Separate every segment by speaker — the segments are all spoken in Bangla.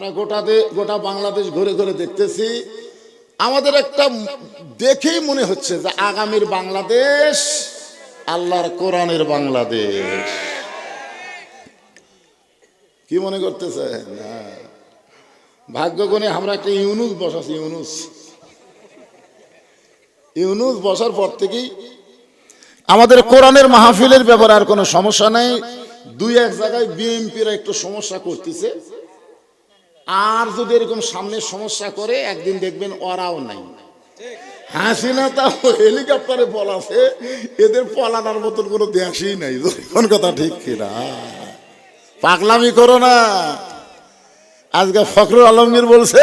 Speaker 1: আমরা গোটা বাংলাদেশ ঘুরে ঘুরে দেখতেছি, আমাদের একটা দেখেই মনে হচ্ছে যে আগামীর বাংলাদেশ আল্লাহর কোরআনের বাংলাদেশ। কি মনে করতেছে? না, ভাগ্যগুণে আমরা একটা ইউনুস বসাছি। ইউনুস বসার পর থেকেই আমাদের কোরআনের মাহফিলের ব্যাপারে আর কোনো সমস্যা নেই। দুই এক জায়গায় বিএনপিরা একটু সমস্যা করতেছে, আর যদি এরকম সামনে সমস্যা করে একদিন দেখবেন ওরাও নাই। হাসিনা তাও হেলিকপ্টারে পলাছে, এদের পলানোর মতন কোনো দেশই নাই। কোন কথা ঠিক কিনা? পাগলামি করো না। আজকে ফখরুল আলমগীর বলছে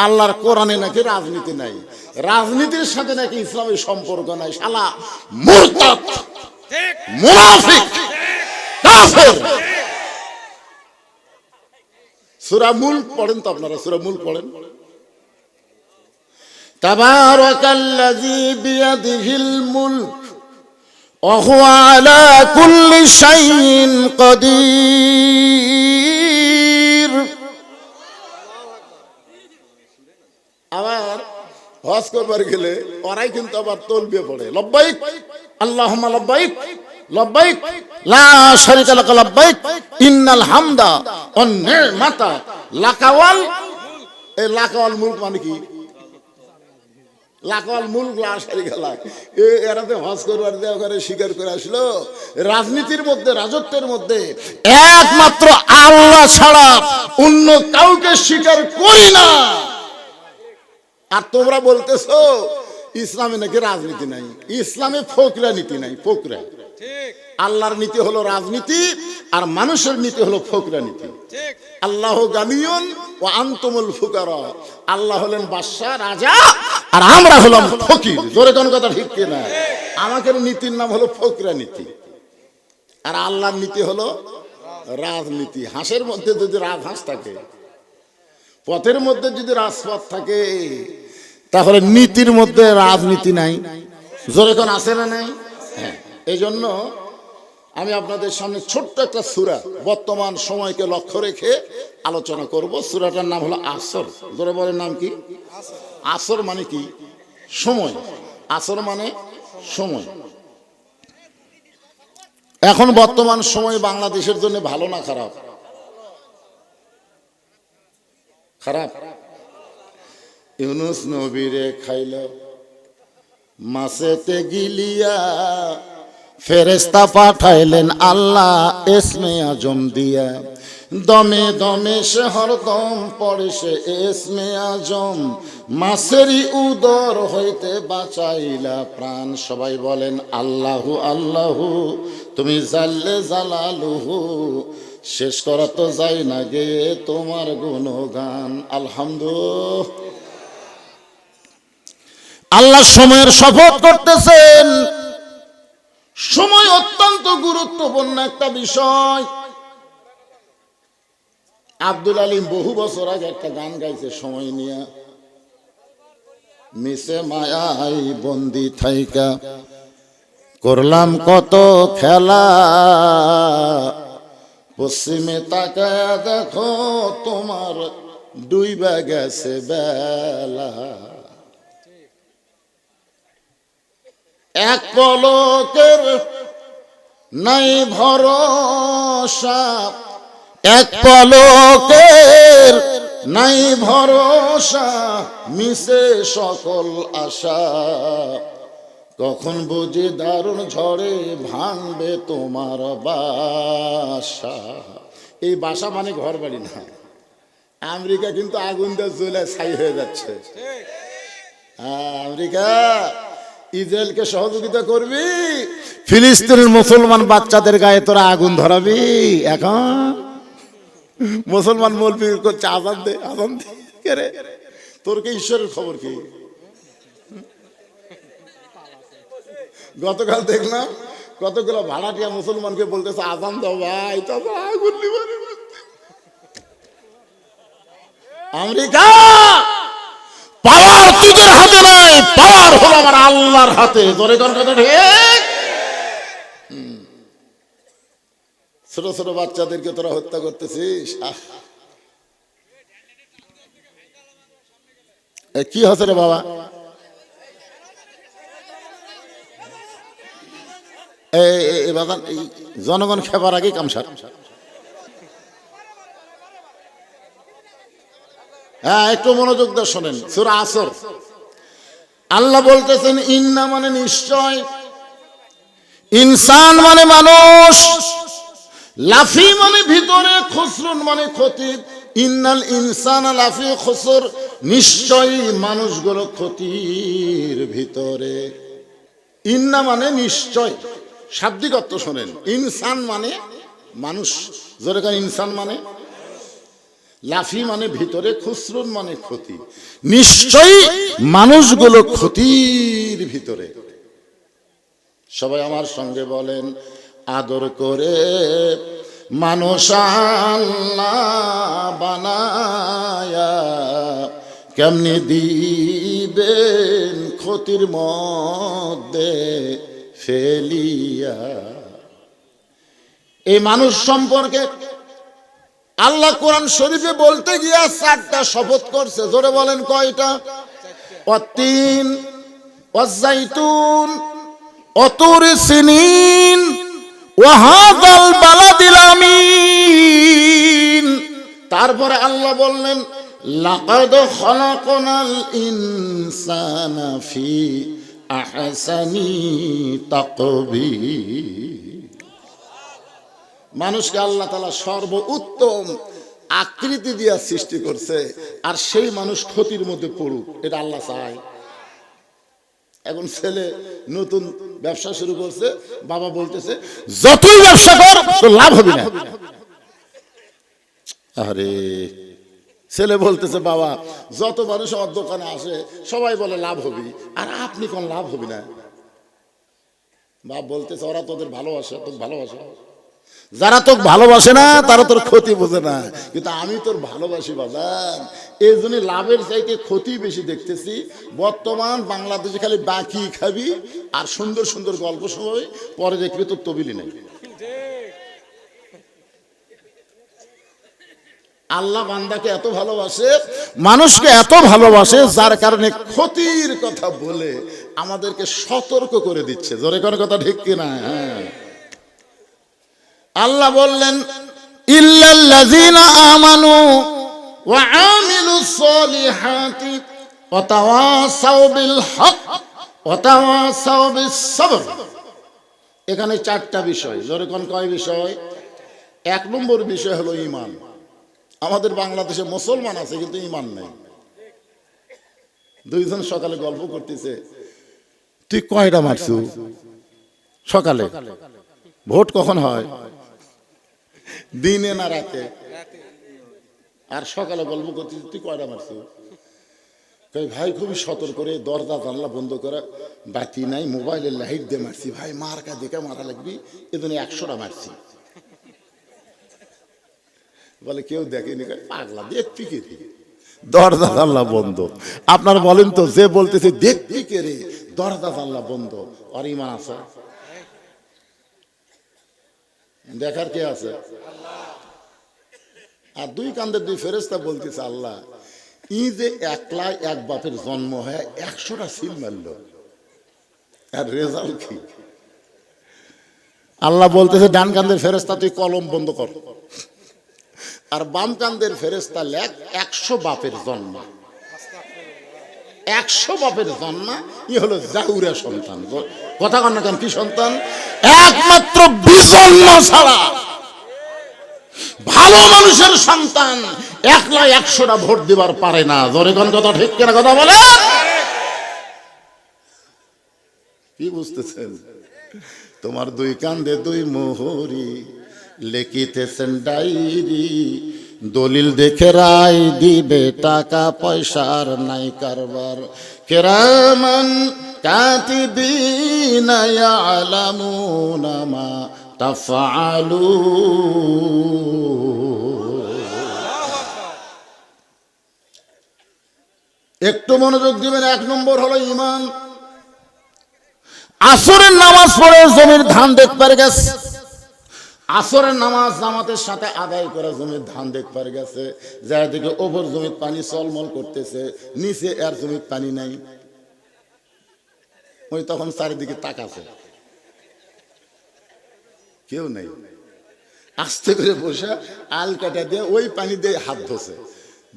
Speaker 1: আল্লাহর কোরআনে নাকি রাজনীতি নাই, রাজনীতির সাথে নাকি ইসলামের সম্পর্ক নাই। শালা মুরতাদ, মুনাফিক, কাফের। সূরা মুলক পড়েন তো আপনারা, সূরা মুলক পড়েন। তাবারাকাল্লাযী বিয়াদিহিল মুলক ওয়া হুয়া আলা কুল্লি শাইইন কাদির। আবার হজ করবার গেলে ওরাই কিন্তু আবার তালবিয়া পড়ে, লব্বাইক আল্লাহুম্মা লব্বাইক লব্বাইক লা শারীকা লাকা লব্বাইক ইন্নাল হামদা ওয়ান নি'মাতা লাকাওয়াল। এই লাকাওয়াল মুলক মানে কি? লাকাওয়াল মুলক লা শারীকা লাক। এরাতে হজ করবার দেওয়া করে স্বীকার করে আসলো রাজনীতির মধ্যে, রাজত্বের মধ্যে একমাত্র আল্লাহ ছাড়া অন্য কাউকে স্বীকার করি না। আর তোমরা বলতেছো ইসলামে নাকি রাজনীতি নাই, ইসলামে ফকরা নীতি নাই। ফকরা, আল্লাহর নীতি হলো রাজনীতি, আর মানুষের নীতি হলো ফকরা নীতি। আল্লাহ গানিয়ুন ওয়া আনতুমুল ফুকারা। আল্লাহ হলেন বাদশা, রাজা, আর আমরা হলাম ফকির। জোরে কোন কথা ঠিক কিনা? আমাদের নীতির নাম হলো ফকরা নীতি, আর আল্লাহর নীতি হলো রাজনীতি। হাঁসের মধ্যে যদি রাজহাঁস থাকে, পথের মধ্যে যদি রাজপথ থাকে, তাহলে নীতির মধ্যে রাজনীতি নাই। জোরে কোন আছে না নাই? হ্যাঁ, এই জন্য আমি আপনাদের সামনে ছোট্ট একটা সূরা বর্তমান সময়কে লক্ষ্য রেখে আলোচনা করব। সূরাটার নাম হলো আসর। জোরে বলেন, নাম কি? আসর মানে কি? সময়। আসর মানে সময়। এখন বর্তমান সময় বাংলাদেশের জন্য ভালো না খারাপ? খারাপ। ইউনুস নবীরে খাইল মাছেতে গিলিয়া, ফেরেশতা পাঠাইলেন আল্লাহ ইসমে আজম দিয়া। দমে দমে সে হরদম পড়ে সে ইসমে আজম, মাছেরই উদর হইতে বাঁচাইলা প্রাণ। সবাই বলেন আল্লাহু আল্লাহু, তুমি জাল্লে জালালুহু। শেষ করা তো যায় না গে তোমার গুণগান। আলহামদুলিল্লাহ। আল্লাহ সময়ের শপথ করতেছেন। সময় অত্যন্ত গুরুত্বপূর্ণ একটা বিষয়। আব্দুল আলিম বহু বছর আগে একটা গান গাইছে সময় নিয়ে। মিশে মায়াই বন্দি থাইকা করলাম কত খেলা, পশ্চিমে তাকায়া দেখো তোমার ডুইবা গেছে বেলা। এক পলকের নাই ভরসা, এক পলকের নাই ভরসা, মিশে সকল আশা। কখন বুঝি দারুণ ঝড়ে ভাঙবে তোমার বাসা। এই বাসা মানে ঘর বাড়ি না। আমেরিকা কিন্তু আগুন দিয়ে জ্বলে ছাই হয়ে যাচ্ছে। আমেরিকা ইসরায়েলকে সহযোগিতা করবি, ফিলিস্তিনের মুসলমান বাচ্চাদের গায়ে তোরা আগুন ধরাবি। এখন মুসলমান মৌলবি করছে আজান দে, আজান দে। কে রে? তোর কে ঈশ্বরের খবর কি? গতকাল দেখলাম কতগুলো ভাড়াটিয়া মুসলমানকে বলতেছে আজান দাও ভাই, তবে আগুন নিবারে। আমেরিকা পাওয়ার তোদের হাতে নাই, পাওয়ার হলো আমার আল্লাহর হাতে। জোরে কোন কথা ঠিক? ছোট ছোট বাচ্চাদেরকে তোরা হত্যা করতেছিস। কি হচ্ছে রে বাবা? এই জনগণ খেবার আগে কামসার। হ্যাঁ, একটু মনোযোগ দিয়ে শোনেন। সূরা আসর আল্লাহ বলতেছেন ইন্না মানে নিশ্চয়, ইনসান মানে মানুষ, লাফি মানে ভিতরে, খুসরুন মানে ক্ষতি। ইন্নাল ইনসানা লাফি খুসর, নিশ্চয়ই মানুষগুলো ক্ষতির ভিতরে। ইন্না মানে নিশ্চয়, শাব্দিক অর্থ শোনেন। ইনসান মানে মানুষ, যেরকম ইনসান মানে, লাফি মানে ভিতরে, খুসরুন মানে ক্ষতি। নিশ্চয়ই মানুষগুলো ক্ষতির ভিতরে। সবাই আমার সঙ্গে বলেন, আদর করে মানুষ আল্লাহ বানায়া কেমনি দিবেন ক্ষতির মধ্যে ফেলিয়া। এই মানুষ সম্পর্কে আল্লাহ কোরআন শরীফে বলতে গিয়া 4টা শপথ করছে। জোরে বলেন কয়টা? ওয়াত্তিন ওয়াজ্জাইতুন ওয়াতুর সিনিন ওয়া হাযাল বালাদিল আমিন। তারপরে আল্লাহ বললেন লাকাদ খালাকনাল ইনসানা ফি আহসানি তাকবীর। মানুষকে আল্লাহ তাআলা সর্বোত্তম আকৃতি দিয়ে সৃষ্টি করছে, আর সেই মানুষ ক্ষতির মধ্যে পড়ুক, এটা আল্লাহ চায়। এখন ছেলে নতুন ব্যবসা শুরু করছে, বাবা বলতেছে যতই ব্যবসা কর তো লাভ হবে না। আরে ছেলে বলতেছে বাবা যত মানুষ আমার দোকানে আসে সবাই বলে লাভ হবে, আর আপনি কোন লাভ হবে না। বাপ বলতেছে ওরা তোদের ভালোবাসে, তোকে ভালোবাসে। যারা তোকে ভালোবাসে না তারা তোর ক্ষতি বোঝে না, কিন্তু আমি তোর ভালোবাসি বাজান। এই জন্য লাভের চাইতে ক্ষতি বেশি দেখতেছি। বর্তমান বাংলাদেশে খালি বাকি খাবি আর সুন্দর সুন্দর গল্প শোনাবি, পরে দেখবি তোর তবিলি নেই। আল্লাহ বান্দাকে এত ভালোবাসে, মানুষকে এত ভালোবাসে, যার কারণে ক্ষতির কথা বলে আমাদেরকে সতর্ক করে দিচ্ছে। জোরে কোন কথা ঠিক কিনা? হ্যাঁ, আল্লাহ বললেন ইল্লাল্লাযীনা আমানু ওয়া আমিলুস সলিহাতি ওয়া তাওয়াসাউ বিল হক ওয়া তাওয়াসাউ বিস সবর। এখানে 4টা বিষয়। জোরে কোন কয় বিষয়? 1 নম্বর বিষয় হলো ঈমান। আমাদের বাংলাদেশে মুসলমান আছে কিন্তু ঈমান নেই। দুইজন সকালে গল্প করতেছে, তুই কয়টা মারছু সকালে? ভোট কখন হয়? দিনে না রাতে? আর সকালে গল্প করতেছে তুই কয়টা মারছু? ভাই খুবই সতর্ক করে দরজা জানলা বন্ধ করে, বাতি নাই, মোবাইলের লাইট দিয়ে মারছি। ভাই মার্কা দেখে মারা লাগবি, এজন্য 100টা মারছি। বলে কেউ দেখেনি, পাগলা দেখবি কে রে, দরজা জানলা বন্ধ। আপনার বলেন তো, যে বলতেছে দেখবি কে রে, দরজা জানলা বন্ধ, আর ঈমান আছে? দেখার কে আছে? আর 2 কান্দের 2 ফেরেশতা বলতেছে আল্লাহ ই যে একলা এক বাপের জন্ম হয় 100টা সিল মারল, আর রেজাল্ট কি? আল্লাহ বলতেছে ডান কান্দের ফেরেশতা তুই কলম বন্ধ কর, আর বাম কান্দের ফেরেশতা লেখ 100 বাপের জন্ম। 100 বাপের জন্ম, ই হলো জাহুরা সন্তান। কথা কন না কেন? কি সন্তান? একমাত্র বিজন্ম ছাড়া ভালো মানুষের সন্তান একলা 100টা ভোট দিবার পারে না। জোরে কোন কথা ঠিক কিনা? কথা বলে কি বুঝতেছেন? তোমার 2 কান্দে 2 মোহরি, লিখিতেছেন ডায়েরি, দলিল দেখে রায় দিবে, টাকা পয়সার নাই কারবার। কিরামান কাতিবিনা ইয়ালামুনা মা তাফআলুন। একটু মনোযোগ দিবেন। 1 নম্বর হলো ঈমান। আসরের নামাজ পড়ে জমির ধান দেখতে গেছে, আসরের নামাজ জামাতের সাথে আদায় করে জমির ধান দেখবার গেছে, যার দিকে ওপর জমির পানি চলমল করতেছে, নিচে এর জমির পানি নাই। ওই তখন চারিদিকে তাকাছে, কেউ নেই। আস্তে করে বসে আল কাটা দিয়ে ওই পানি দিয়ে হাত ধোছে,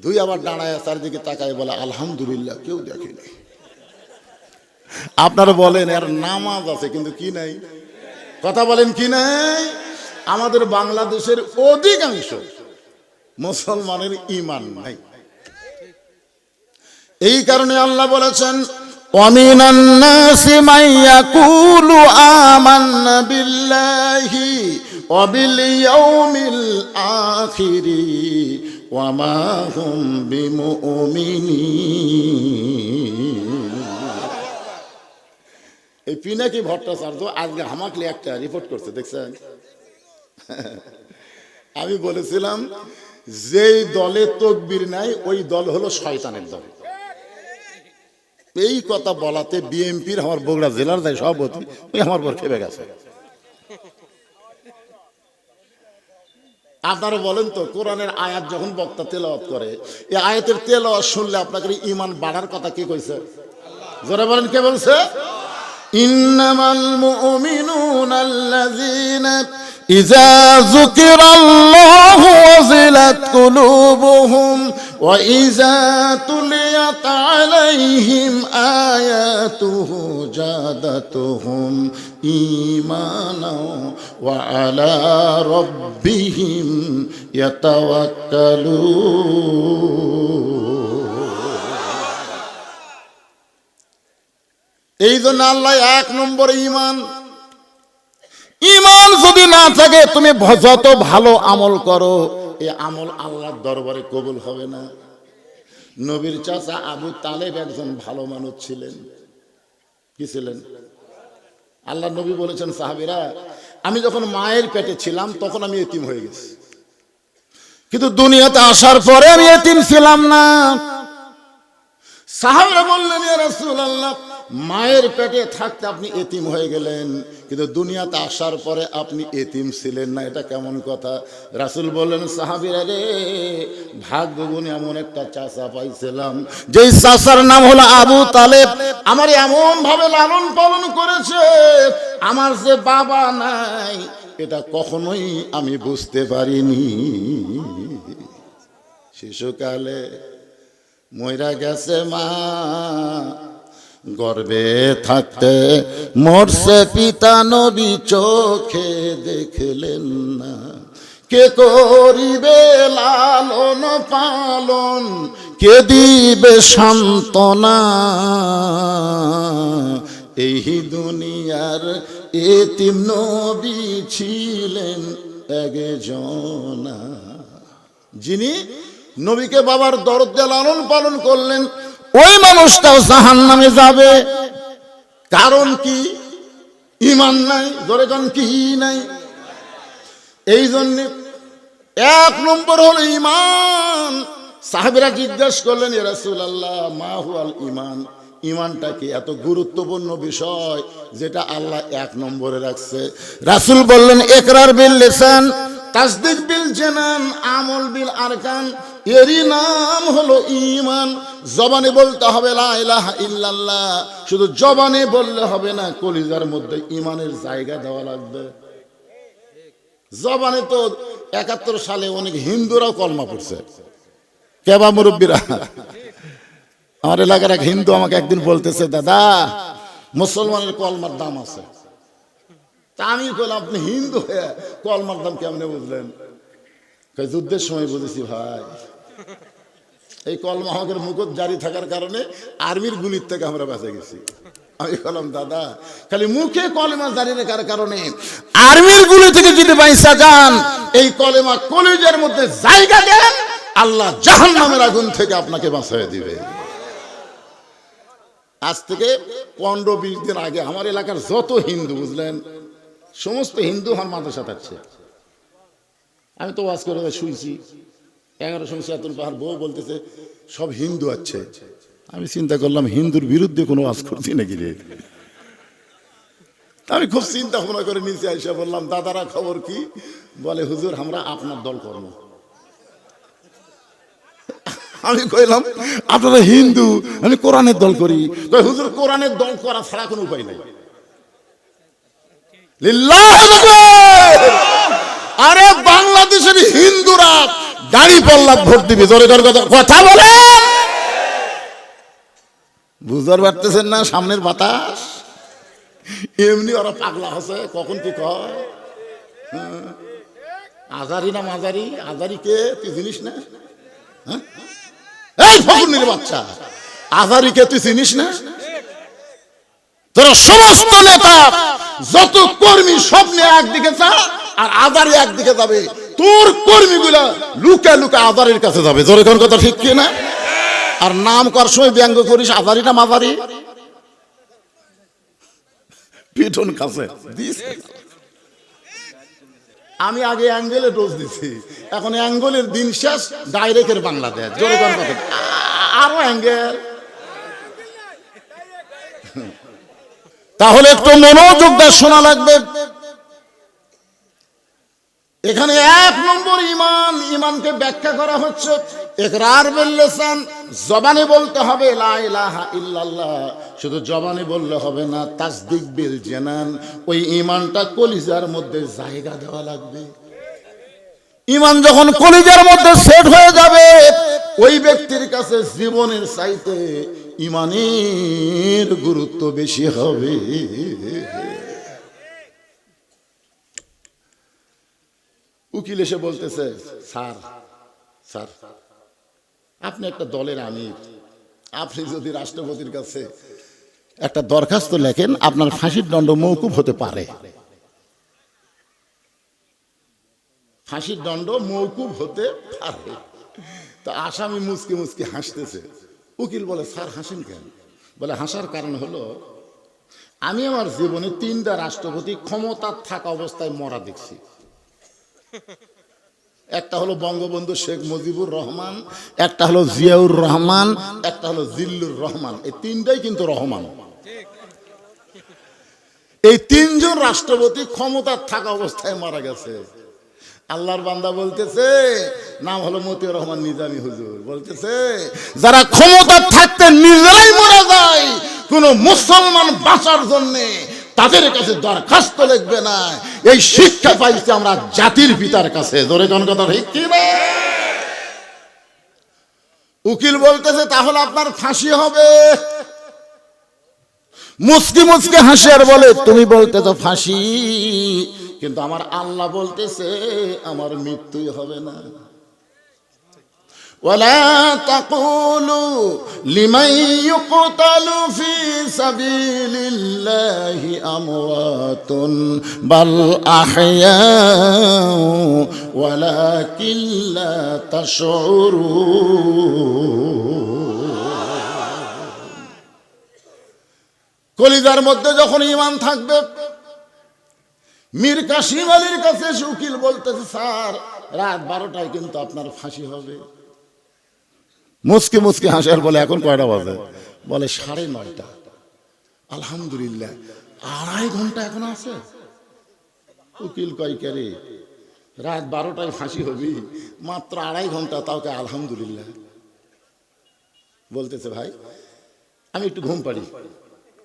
Speaker 1: ধুই আবার দাঁড়ায় চারিদিকে তাকায় বলে আলহামদুলিল্লাহ, কেউ দেখেনি। আপনারা বলেন এর নামাজ আছে কিন্তু কি নাই? কথা বলেন কি নাই? আমাদের বাংলাদেশের অধিকাংশ মুসলমানের ঈমান নাই। এই কারণে আল্লাহ বলেছেন ওয়ামিনান নাসি মান ইয়াকুলু আমান্না বিল্লাহি ওয়া বিল ইয়াউমিল আখিরি ওয়া মা হুম বিমুমিনিন। এই পিনাকি ভট্টাচার্য আজকে হামাকলি একটা রিপোর্ট করছে, দেখছেন? আমি বলেছিলাম যেই দলে তকবীর নাই ওই দল হলো শয়তানের দল। এই কথা বলাতে বিএনপির আমার বগুড়া জেলার যাই সভাপতি ওই আমার পর খেপে গেছে। আপনারা বলেন তো, কোরআনের আয়াত যখন বক্তা তেলাওয়াত করে, এই আয়াতের তেলাওয়াত শুনলে আপনাদের ঈমান বাড়ার কথা কে কইছে? জোরে বলেন, কে বলছে? ইন্নামাল মুমিনুনা আল্লাযীনা ইযা যুকিরাল্লাহু ওয়াজিলাত কুলুবুহুম ওয়া ইযা তুলিয়াত আলাইহিম আয়াতুহু জাদাতুহুম ঈমানা ওয়া আলা রাব্বিহিম ইয়াতাওয়াক্কালুন। এই জন্য আল্লাহ এক নম্বরে ঈমান। ঈমান যদি না থাকে তুমি যত ভালো আমল করো, এই আমল আল্লাহর দরবারে কবুল হবে না। নবীর চাচা আবু তালেব একজন ভালো মানুষ ছিলেন। কি ছিলেন? আল্লাহ নবী বলেছেন, সাহাবীরা, আমি যখন মায়ের পেটে ছিলাম তখন আমি এতিম হয়ে গেছি, কিন্তু দুনিয়াতে আসার পরে আমি এতিম ছিলাম না। সাহাবীরা বললেন, ইয়া রাসূলুল্লাহ, মায়ের পেটে থাকতে আপনি এতিম হয়ে গেলেন, কিন্তু দুনিয়াতে আসার পরে আপনি এতিম ছিলেন না, এটা কেমন কথা? রাসূল বললেন, সাহাবীরা রে, ভাগ্যগুণে এমন একটা চাচা পাইছিলাম, যেই চাচার নাম হলো আবু তালেব। আমার এমন ভাবে লালন পালন করেছে, আমার যে বাবা নাই এটা কখনোই আমি বুঝতে পারিনি। শিশুকালে মইরা গেছে মা, গর্ভে থাকতে মরছে পিতা, নবী চোখে দেখলেন না। কে করিবে লালন পালন, কে দিবে সান্ত্বনা, এই দুনিয়ার এতিম নবী ছিলেন একজনা, যিনি নবীকে বাবার দরদ দিয়ে লালন পালন করলেন। ওই মানুষটাও জাহান্নামে যাবে। কারণ কি? ঈমান নাই। ধরে কোন কি নাই? এই জন্য এক নম্বর হলো ঈমান। সাহাবীরা জিজ্ঞাসা করলেন, ইয়া রাসূলুল্লাহ, মা হুয়াল ঈমান? ঈমানটা কি? এত গুরুত্বপূর্ণ বিষয় যেটা আল্লাহ এক নম্বরে রাখছে। রাসূল বললেন, ইকরার বিল লিসান, তাসদিক বিল জানান, আমল বিল আরকান। এরই নাম হলো ঈমান। জবানে বলতে হবে লা ইলাহা ইল্লাল্লাহ, শুধু জবানে বললে হবে না, কলিজার মধ্যে ঈমানের জায়গা দেওয়া লাগবে। জবানে তো ৭১ সালে অনেক হিন্দুরাও কলমা পড়ছে, কেবা মুরব্বীরা। আমার এলাকার এক হিন্দু আমাকে একদিন বলতেছে, দাদা, মুসলমানের কলমার দাম আছে। তা আমি বললাম, আপনি হিন্দু হয়ে কলমার দাম কেমনে বুঝলেন? যুদ্ধের সময় বুঝেছি ভাই। এই কলমা আমাদের মুখত জারি থাকার কারণে আর্মির গুলির থেকে আমরা বেঁচে গেছি। আমি বললাম, দাদা, খালি মুখে কলেমা জারি রাখার কারণে আর্মির গুলি থেকে যদি বাইসা যান, এই কলেমা কলিজার মধ্যে জায়গা দেন, আল্লাহ জাহান্নামের আগুন থেকে আপনাকে বাঁচিয়ে দিবে। আজ থেকে 15-20 দিন আগে আমার এলাকার যত হিন্দু, বুঝলেন, সমস্ত হিন্দু আমার মাদ্রাসা থাকছে। আমি তো ওয়াজ করে শুনছি, 1100 পাহাড় বউ বলতেছে সব হিন্দু আছে। আমি চিন্তা করলাম, হিন্দুর বিরুদ্ধে কোনো ওয়াজ করছি নাকি রে? আমি খুব চিন্তা ভাবনা করে নিচে আইসা বললাম, দাদারা খবর কি? বলে, হুজুর আমরা আপনার দল করব। আমি কইলাম, আপনারা হিন্দু, আমি কোরআনের দল করি। হুজুর কোরআনের দল করা ছাড়া কোনো উপায় নাই। আরে বাংলাদেশের হিন্দুরা দাড়ি পাল্লা ভোট দিবে, জোরে কথা বলে। বুঝতে পারতেছেন না সামনের বাতাস? এমনি ওরা পাগলা হচ্ছে, কখন কি কয়। আজারি না মাজারি? আজারি কে তুই চিনিস না? এই ফকুন্নির বাচ্চা, আজারি কে তুই চিনিস না? তোরা সমস্ত নেতা যত কর্মী সব নিয়ে একদিকে যা, আর আজারি একদিকে যাবে। তোর কর্মীগুলা লুকা লুকা আজারির কাছে যাবে, জোরে কোন কথা ঠিক কি না? আর নাম করার সময় ব্যঙ্গ করিস আজারি না মাজারি, পিঠন কাছে দিস। আমি আগে অ্যাঙ্গেলে ডোজ দিছি, এখন অ্যাঙ্গেলের দিন শেষ, ডাইরেক্টের বাংলাদেশ, জোরে কোন কথা। আরো অ্যাঙ্গেল। তাহলে একটু মনোযোগ দিয়ে শোনা লাগবে। এখানে এক নম্বর ইমান, ইমানকে ব্যাখ্যা করা হচ্ছে ইকরার বিল লিসান, জবানে বলতে হবে লা ইলাহা ইল্লাল্লাহ। শুধু জবানে বললে হবে না, তাসদিক বিল জানান, ওই ইমানটা কলিজার মধ্যে জায়গা দেওয়া লাগবে। ইমান যখন কলিজার মধ্যে সেট হয়ে যাবে, ওই ব্যক্তির কাছে জীবনের চাইতে ইমানের গুরুত্ব বেশি হবে। উকিল এসে বলতেছে, স্যার স্যার আপনি একটা দলের আমির, আপনি যদি রাষ্ট্রপতির কাছে একটা দরখাস্ত লেখেন, আপনার ফাঁসির দণ্ড মওকুফ হতে পারে। ফাঁসির দণ্ড মওকুফ হতে পারে। তো আসামি মুচকি মুচকি হাসতেছে। উকিল বলে, স্যার হাসেন কেন? বলে, হাসার কারণ হলো আমি আমার জীবনে 3টা রাষ্ট্রপতি ক্ষমতার থাকা অবস্থায় মরা দেখছি। একটা হলো বঙ্গবন্ধু শেখ মুজিবুর রহমান, একটা হলো জিয়াউর রহমান, একটা হলো জিল্লুর রহমান। এই 3টাই কিন্তু রহমান। এই 3 জন রাষ্ট্রপতি ক্ষমতার থাকা অবস্থায় মারা গেছে। আল্লাহর বান্দা বলতেছে, নাম হলো মতিউর রহমান নিজামী হুজুর, বলতেছে যারা ক্ষমতা থাকতে নিজেরাই মারা যায়, কোন মুসলমান বাঁচার জন্য তাদের কাছে দরখাস্ত লিখবে না। এই শিক্ষা পাইছি আমরা জাতির পিতার কাছে, জোরে কোন কথা ঠিক কি না? উকিল বলতেছে, তাহলে আপনার ফাঁসি হবে। মুচকি মুচকি হাসি আর বলে, তুমি বলতেছো ফাঁসি, কিন্তু আমার আল্লাহ বলতেছে আমার মৃত্যুই হবে না। ওয়ালা তাকুলু লিমান ইউকতালু ফি সাবিলিল্লাহি আমওয়াতুন বাল আহইয়াউ ওয়ালাকিন লা তাশউরুন। কলিজার মধ্যে যখন ঈমান থাকবে, মীর কাসিম আলীর কাছে উকিল বলতেছে, স্যার রাত 12টায় কিন্তু আপনার ফাঁসি হবে। মুচকি মুচকি হাসার বলে, এখন কয়টা বাজে? বলে 9:30। আলহামদুলিল্লাহ, 2.5 ঘন্টা এখন আছে। উকিল কয়, কে রে, রাত 12টায় ফাঁসি হবি, মাত্র 2.5 ঘন্টা, তাও কে আলহামদুলিল্লাহ। বলতেছে, ভাই আমি একটু ঘুম পাড়ি।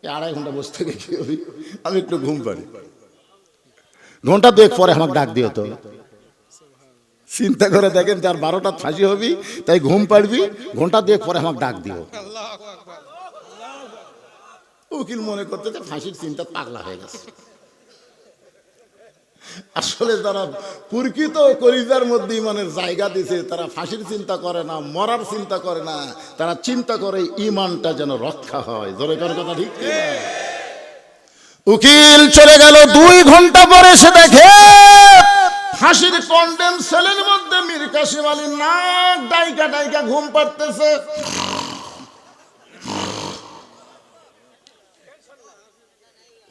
Speaker 1: 2.5 ঘন্টা বসে থেকে কি হবি, আমি একটু ঘুম পাড়ি। ঘন্টা 2 পরে আমাকে ডাক দিও তো। চিন্তা করে দেখেন, তার 12টার ফাঁসি হবি, তাই ঘুম পাড়বি, ঘন্টা 2 পরে আমাকে ডাক দিও। উকিল মনে করতে ফাঁসির চিন্তা পাগলা হয়ে গেছে। আসলে যারা প্রকৃত কলিজার মধ্যে ইমানের জায়গা দিছে, তারা ফাঁসির চিন্তা করে না, মরার চিন্তা করে না, তারা চিন্তা করে ইমানটা যেন রক্ষা হয়। জোরে কার কথা ঠিক না? উকিল চলে গেল। 2 ঘন্টা পরে সে দেখে ফাঁসির কন্ডেম সেলের মধ্যে মীর কাসিম আলী নাক ডাইকা ডাইকা ঘুম পাড়তেছে।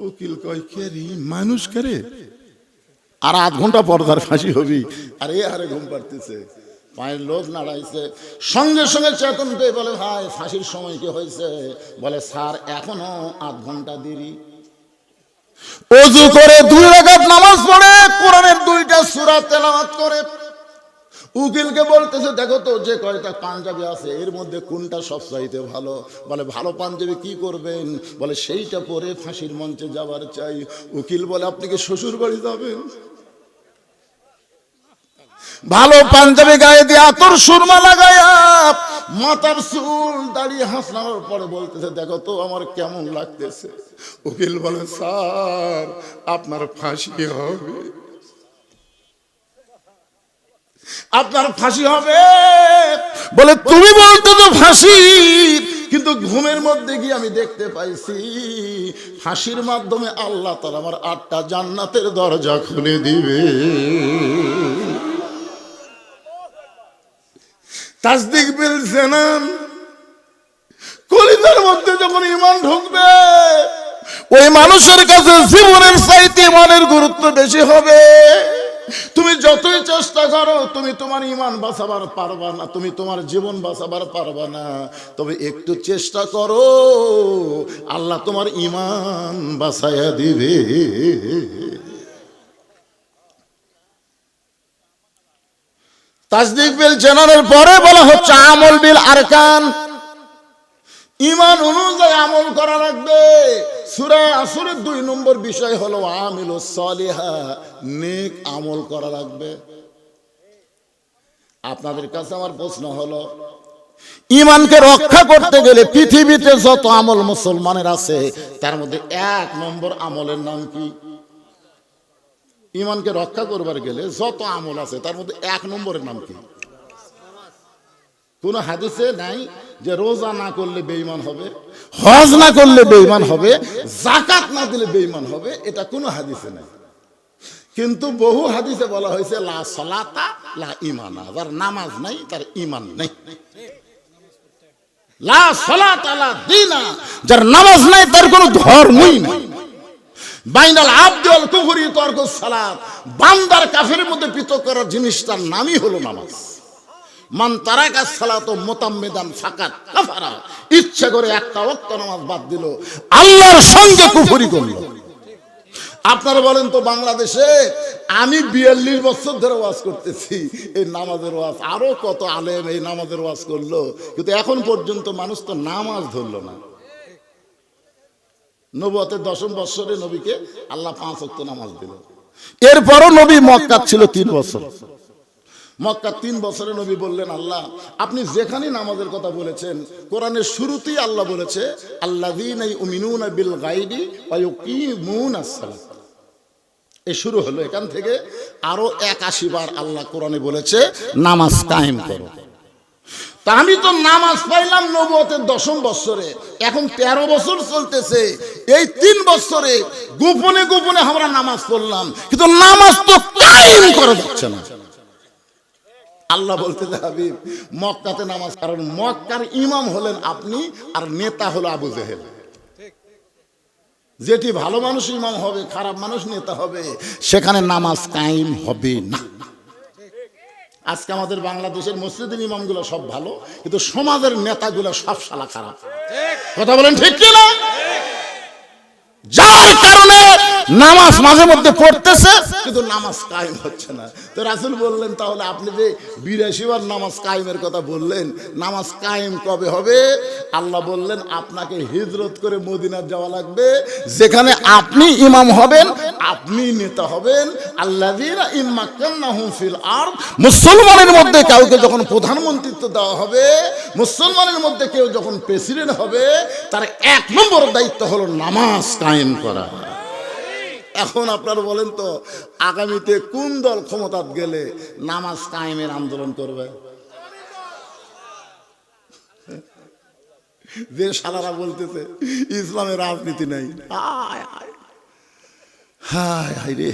Speaker 1: উকিল কয়, কে রে, মানুষ করে? আর 8 ঘন্টা পর তার ফাঁসি হবি, আর এ হারে ঘুম পাড়তেছে। পায়ের লোক নাড়াইছে, সঙ্গে সঙ্গে চেতন পেয়ে বলে, ভাই ফাঁসির সময় কি হয়েছে? বলে, স্যার এখনো 8 ঘন্টা দেরি। ওযু করে 2 রাকাত নামাজ পড়ে কোরআনের 2টা সূরা তেলাওয়াত করে উকিলকে বলতেছে, দেখো তো যে কয়টা পাঞ্জাবি আছে এর মধ্যে কোনটা সবচাইতে ভালো। বলে ভালো পাঞ্জাবি কি করবেন? বলে সেইটা পরে ফাঁসির মঞ্চে যাবার চাই। উকিল বলে আপনি কি শ্বশুর বাড়ি যাবেন? ভালো পাঞ্জাবি গায়ে দিয়ে আতর সুরমা লাগায়া মাথার চুল দাঁড়িয়ে হাসনার পরে বলতেছে, দেখো তো আমার কেমন লাগতেছে। উকিল বলে, স্যার আপনার ফাঁসি হবে, আপনার ফাঁসি হবে। বলে তুমি বলতো তো ফাঁসি, কিন্তু ঘুমের মধ্যে গিয়ে আমি দেখতে পাইছি ফাঁসির মাধ্যমে আল্লাহ তাআলা আমার 8টা জান্নাতের দরজা খুলে দিবে। তাসদিক বিল জানান, কলিজার মধ্যে যখন ঈমান ঢুকবে ওই মানুষের কাছে জীবনের চাইতে ঈমানের গুরুত্ব বেশি হবে। তুমি যতই চেষ্টা করো তুমি তোমার ঈমান বাঁচাবার পারবা না, তুমি তোমার জীবন বাঁচাবার পারবা না। তবে একটু চেষ্টা করো, আল্লাহ তোমার ঈমান বাঁচায়া দিবে। তাসদিক বিল জানানোর পরে বলা হচ্ছে আমল বিল আরকান, ঈমান অনুযায়ী আমল করা লাগবে। সূরা আসরের 2 নম্বর বিষয় হলো আমিলুস সালিহা, নেক আমল করা লাগবে। আপনাদের কাছে আমার প্রশ্ন হলো, ঈমানকে রক্ষা করতে গেলে পৃথিবীতে যত আমল মুসলমানের আছে তার মধ্যে 1 নম্বর আমলের নাম কি? ঈমানকে রক্ষা করবার গেলে যত আমল আছে তার মধ্যে 1 নম্বরের নাম কি? কোন হাদিসে নাই যে রোজা না করলে বেঈমান হবে, হজ না করলে বেঈমান হবে, যাকাত না দিলে বেঈমান হবে, এটা কোনো হাদিসে নাই। কিন্তু বহু হাদিসে বলা হয়েছে লা সালাতা লা ঈমানা, যার নামাজ নাই তার ঈমান নাই। লা সালাতা লা দীনা, যার নামাজ নাই তার কোনো ধর্মই নাই। বাইনাল আবদি ওয়াল কুফরি তারকুস সালাত, বান্দার কাফেরের মধ্যে পৃথক করার জিনিসটার নামই হলো নামাজ। মান তারাকা সালাত মুতাম্মিদান ফাকাত কাফারা, ইচ্ছা করে একটা ওয়াক্ত নামাজ বাদ দিল আল্লাহর সঙ্গে কুফরি করলো। আপনারা বলেন তো, বাংলাদেশে আমি 42 বছর ধরে ওয়াজ করতেছি, এই নামাজের ওয়াজ, আরো কত আলেম এই নামাজের ওয়াজ করলো, কিন্তু এখন পর্যন্ত মানুষ তো নামাজ ধরলো না। নবুয়তের 10ম বছরে নবীকে আল্লাহ 5 ওয়াক্ত নামাজ দিল। এরপরও নবী মক্কা ছিল 3 বছর। মক্কা 3 বছরে নবী বললেন, আল্লাহ আপনি যেখানে নামাজের কথা বলেছেন কোরআনের শুরুতেই আল্লাহ বলেছে আল্লাযীনা ইউমিনুনা বিল গায়বি ওয়া ইউকিমুনাস সালাত। এই শুরু হলো, এখান থেকে আরো 81 বার আল্লাহ কোরআনে বলেছে নামাজ কায়েম করো। তা আমি তো নামাজ পাইলাম নবুয়তের 10ম বছরে, এখন 13 বছর চলতেছে। এই 3 বছরে গোপনে গোপনে আমরা নামাজ পড়লাম, কিন্তু নামাজ তো কায়েম করা যাচ্ছে না। আল্লাহ বলতে হাবিব মক্কাতে নামাজ, কারণ মক্কার ইমাম হলেন আপনি আর নেতা হলো আবু জেহেল। যেটি ভালো মানুষ ইমাম হবে, খারাপ মানুষ নেতা হবে, সেখানে নামাজ কায়েম হবে না। আজকে আমাদের বাংলাদেশের মসজিদের ইমামগুলো সব ভালো, কিন্তু সমাজের নেতাগুলো সব শালা খারাপ। কথা বলেন ঠিক কি না? যার কারণে নামাজ মাঝে মধ্যে পড়তেছে কিন্তু নামাজ কায়েম হচ্ছে না। তো রাসূল বললেন, তাহলে আপনি যে 82 বার নামাজ কায়েমের কথা বললেন, নামাজ কায়েম কবে হবে? আল্লাহ বললেন, আপনাকে হিজরত করে মদিনা যাওয়া লাগবে, যেখানে আপনি ইমাম হবেন, আপনি নেতা হবেন। আল্লাযীনা ইম্মাক্কান্নাহুম ফিল আরদ, মুসলমানের মধ্যে কাউকে যখন প্রধানমন্ত্রিত্ব দেওয়া হবে, মুসলমানের মধ্যে কেউ যখন প্রেসিডেন্ট হবে, তার 1 নম্বর দায়িত্ব হলো নামাজ কায়েম করা। এখন আপনারা বলেন তো, আগামীতে কোন দল ক্ষমতাত গেলে নামাজ কায়েমের আন্দোলন করবে? যে শালারা বলতেছে ইসলামের রাজনীতি নাই, হায় হায় হায় রে।